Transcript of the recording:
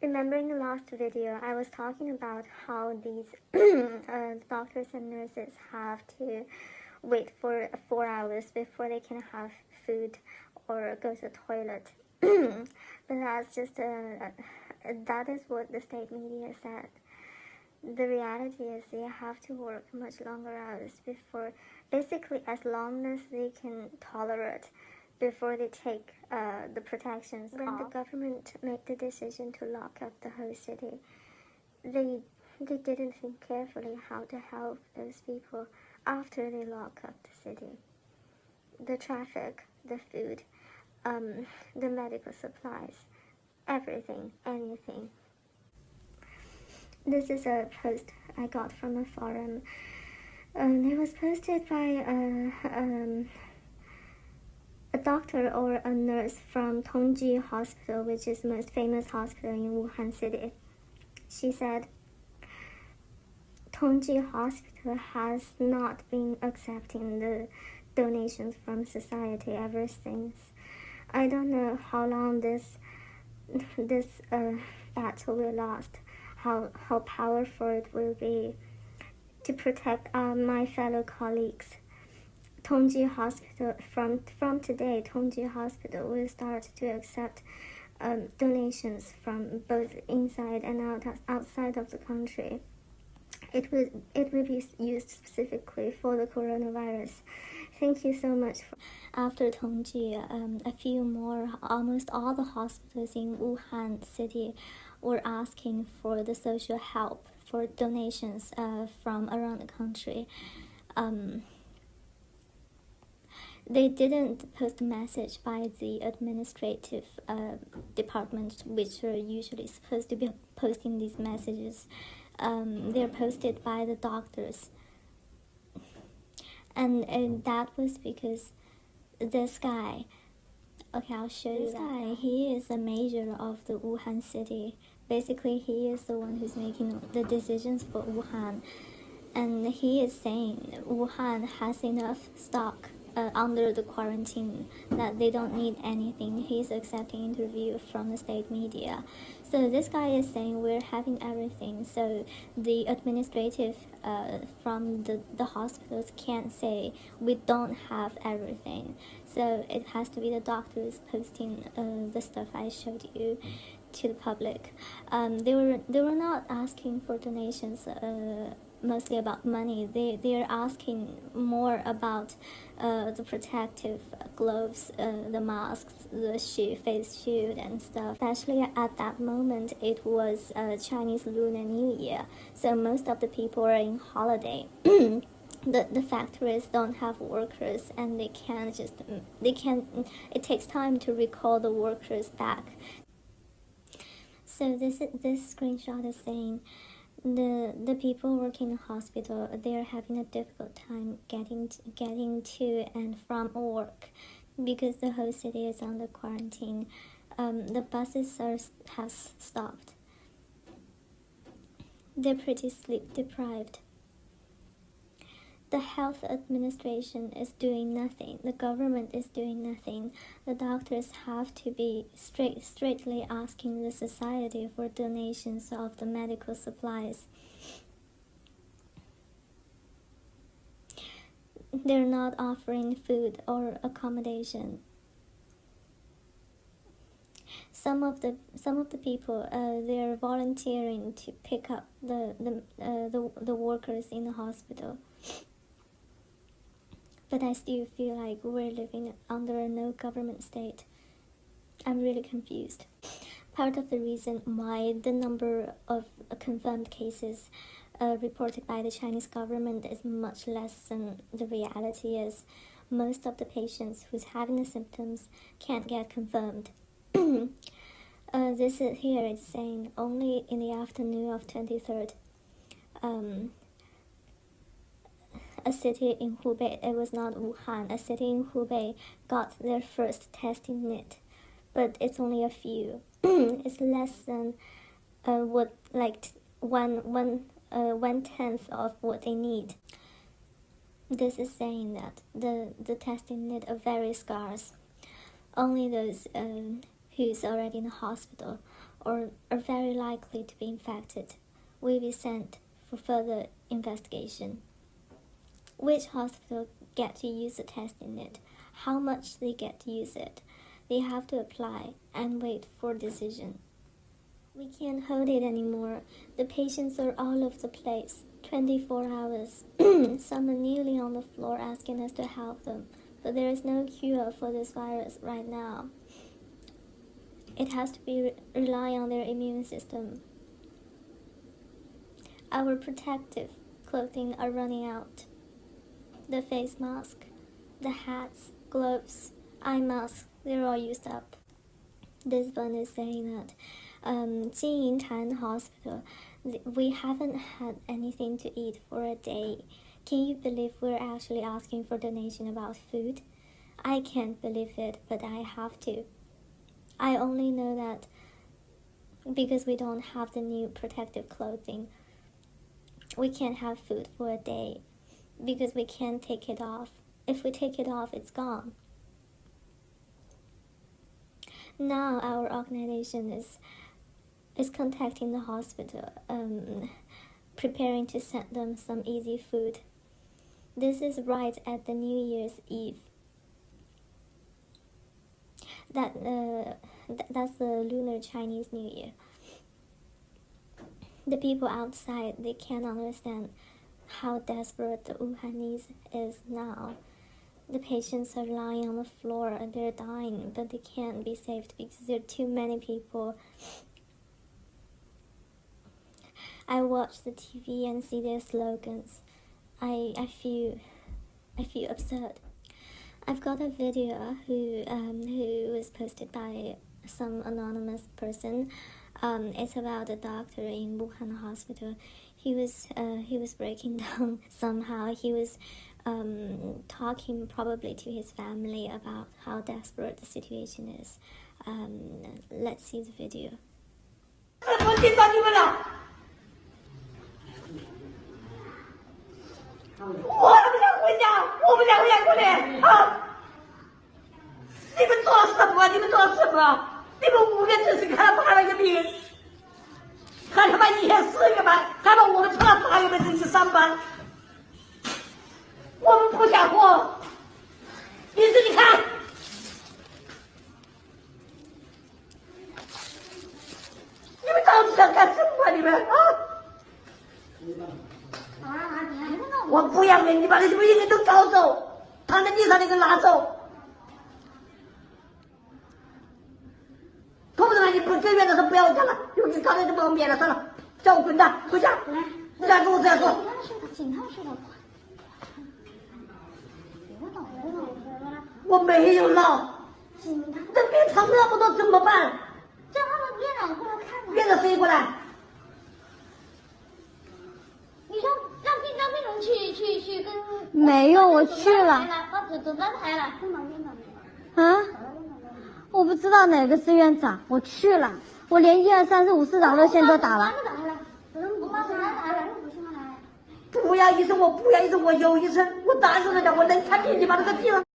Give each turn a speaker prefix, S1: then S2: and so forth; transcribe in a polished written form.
S1: Remember in the last video, I was talking about how these doctors and nurses have to wait for 4 hours before they can have food or go to the toilet. But that's just that is what the state media said. The reality is they have to work much longer hours before, basically as long as they can tolerate before they take the protections off. When the government made the decision to lock up the whole city, they didn't think carefully how to help those people after they lock up the city. The traffic, the food, the medical supplies, everything, anything. This is a post I got from a forum. It was posted by a doctor or a nurse from Tongji Hospital, which is the most famous hospital in Wuhan city. She said, Tongji Hospital has not been accepting the donations from society ever since. I don't know how long this battle will last, how powerful it will be to protect my fellow colleagues. Tongji Hospital, from today, Tongji Hospital will start to accept donations from both inside and outside of the country. It will be used specifically for the coronavirus. Thank you so much. After Tongji, a few more, almost all the hospitals in Wuhan city were asking for the social help, for donations from around the country. They didn't post a message by the administrative department, which are usually supposed to be posting these messages. They're posted by the doctors. And that was because this guy, okay, I'll show you that. He is a mayor of the Wuhan city. Basically, he is the one who's making the decisions for Wuhan. And he is saying Wuhan has enough stock under the quarantine, that they don't need anything. He's accepting interview from the state media. So this guy is saying we're having everything. So the administrative from the hospitals can't say we don't have everything. So it has to be the doctors posting the stuff I showed you to the public. They were not asking for donations. Mostly about money. They're asking more about the protective gloves, the masks, the face shield and stuff. Especially at that moment, it was Chinese Lunar New Year, so most of the people are in holiday. The factories don't have workers, and it takes time to recall the workers back. So this screenshot is saying the people working in the hospital, they're having a difficult time getting to and from work because the whole city is under quarantine. The buses have stopped. They're pretty sleep deprived. The health administration is doing nothing. The government is doing nothing. The doctors have to be straightly asking the society for donations of the medical supplies. They're not offering food or accommodation. Some of the people they're volunteering to pick up the workers in the hospital. But I still feel like we're living under a no government state. I'm really confused. Part of the reason why the number of confirmed cases reported by the Chinese government is much less than the reality is, most of the patients who's having the symptoms can't get confirmed. This is here it's saying only in the afternoon of 23rd. A city in Hubei, it was not Wuhan, a city in Hubei got their first testing net, but it's only a few. It's less than one tenth of what they need. This is saying that the testing net are very scarce. Only those who's already in the hospital or are very likely to be infected will be sent for further investigation. Which hospital get to use the testing it, how much they get to use it, they have to apply and wait for a decision. We can't hold it anymore. The patients are all over the place, 24 hours. Some are kneeling on the floor asking us to help them, but there is no cure for this virus right now. It has to be rely on their immune system. Our protective clothing are running out. The face mask, the hats, gloves, eye masks, they're all used up. This one is saying that Jinyingtan Hospital, we haven't had anything to eat for a day. Can you believe we're actually asking for donation about food? I can't believe it, but I have to. I only know that because we don't have the new protective clothing. We can't have food for a day because we can't take it off. If we take it off, it's gone. Now our organization is contacting the hospital, preparing to send them some easy food. This is right at the New Year's Eve. That's the Lunar Chinese New Year. The people outside, they can't understand how desperate the Wuhanese is now. The patients are lying on the floor and they're dying, but they can't be saved because there are too many people. I watch the TV and see their slogans. I feel absurd. I've got a video who was posted by some anonymous person. It's about a doctor in Wuhan hospital. He was breaking down somehow. He was talking probably to his family about how desperate the situation is. Let's see the video.
S2: 我紧张你们了，我不想回家，我不想回家过年啊！你们做了什么？你们做了什么？你们5月只是看了8个病，还他妈1天4个班，还把我们成了8个班进去上班，我们不想活。你自己看，你们到底想干什么？你们啊！我不要脸，你把那些病人都搞走，躺在地上那个拿走。可不能你不这边的时候不要讲了，有你刚才就把我免了算了，叫我滚蛋回家。你俩跟我这样说。我没有闹。这病床那么多怎么办？
S3: 叫他们院长过来看。
S2: 院长谁过来？
S3: 你说让病人去跟。
S4: 没有，我去了。
S3: 把诊断台了。
S4: 啊？我不知道哪个是院长，我去了，我连1、2、3、4、5、4长热线都打了。
S2: 不要医生，我不要医生，我有医生，我打死人家，我能看病，你把那个病人。